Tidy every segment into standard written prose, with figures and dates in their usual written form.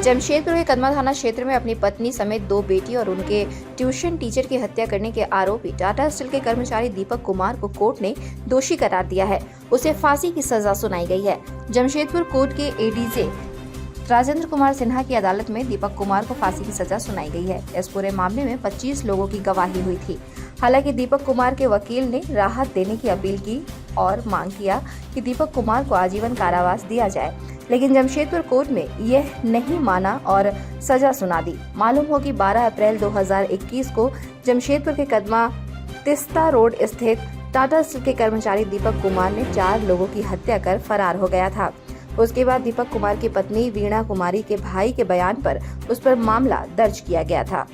जमशेदपुर के कदमा थाना क्षेत्र में अपनी पत्नी समेत 2 बेटी और उनके ट्यूशन टीचर की हत्या करने के आरोपी टाटा स्टील के कर्मचारी दीपक कुमार को कोर्ट ने दोषी करार दिया है। उसे फांसी की सजा सुनाई गई है। जमशेदपुर कोर्ट के एडीजे राजेंद्र कुमार सिन्हा की अदालत में दीपक कुमार को फांसी की सजा सुनाई गई है। इस पूरे मामले में 25 लोगों की गवाही हुई थी। हालांकि दीपक कुमार के वकील ने राहत देने की अपील की और मांग किया कि दीपक कुमार को आजीवन कारावास दिया जाए, लेकिन जमशेदपुर कोर्ट में यह नहीं माना और सजा सुना दी। मालूम हो कि 12 अप्रैल 2021 को जमशेदपुर के कदमा तिस्ता रोड स्थित टाटा स्टील के कर्मचारी दीपक कुमार ने 4 लोगों की हत्या कर फरार हो गया था। उसके बाद दीपक कुमार की पत्नी वीणा कुमारी के भाई के बयान पर उस पर मामला दर्ज किया गया था।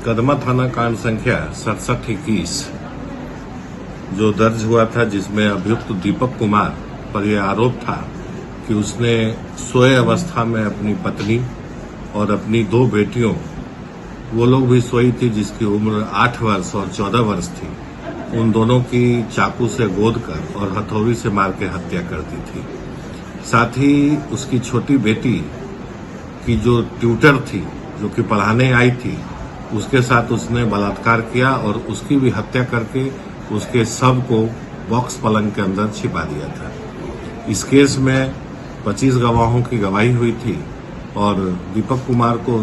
कदमा थाना कांड संख्या 6721 जो दर्ज हुआ था, जिसमें अभियुक्त दीपक कुमार पर यह आरोप था कि उसने सोए अवस्था में अपनी पत्नी और अपनी 2 बेटियों, वो लोग भी सोई थी जिसकी उम्र 8 वर्ष और 14 वर्ष थी, उन दोनों की चाकू से गोदकर और हथौड़ी से मार के हत्या कर दी थी। साथ ही उसकी छोटी बेटी की जो ट्यूटर थी, जो कि पढ़ाने आई थी, उसके साथ उसने बलात्कार किया और उसकी भी हत्या करके उसके शव को बॉक्स पलंग के अंदर छिपा दिया था। इस केस में 25 गवाहों की गवाही हुई थी और दीपक कुमार को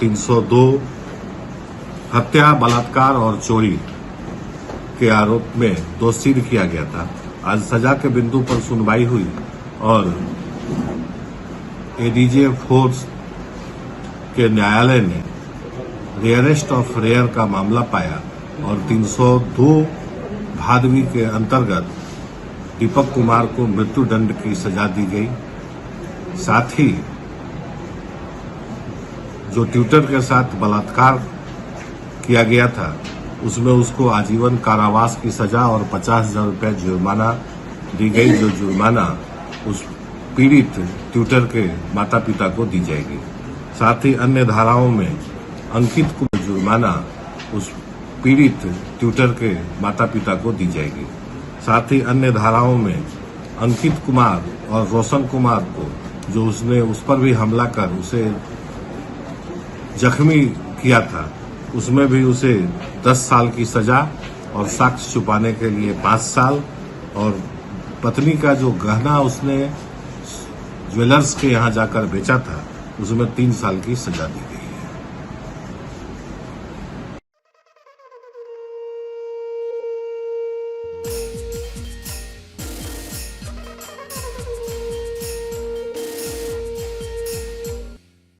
302 हत्या, बलात्कार और चोरी के आरोप में दोषी किया गया था। आज सजा के बिंदु पर सुनवाई हुई और एडीजे फोर्स के न्यायालय ने रेयरेस्ट ऑफ रेयर का मामला पाया और 302 भादवी के अंतर्गत दीपक कुमार को मृत्यु दंड की सजा दी गई। साथ ही जो ट्यूटर के साथ बलात्कार किया गया था, उसमें उसको आजीवन कारावास की सजा और 50,000 रुपये जुर्माना दी गई, जो जुर्माना उस पीड़ित ट्यूटर के माता पिता को दी जाएगी। साथ ही अन्य धाराओं में अंकित को जुर्माना उस पीड़ित ट्यूटर के माता पिता को दी जाएगी। साथ ही अन्य धाराओं में अंकित कुमार और रोशन कुमार को, जो उसने उस पर भी हमला कर उसे जख्मी किया था, उसमें भी उसे 10 साल की सजा और साक्ष्य छुपाने के लिए 5 साल, और पत्नी का जो गहना उसने ज्वेलर्स के यहाँ जाकर बेचा था, उसमें 3 साल की सजा दी गई।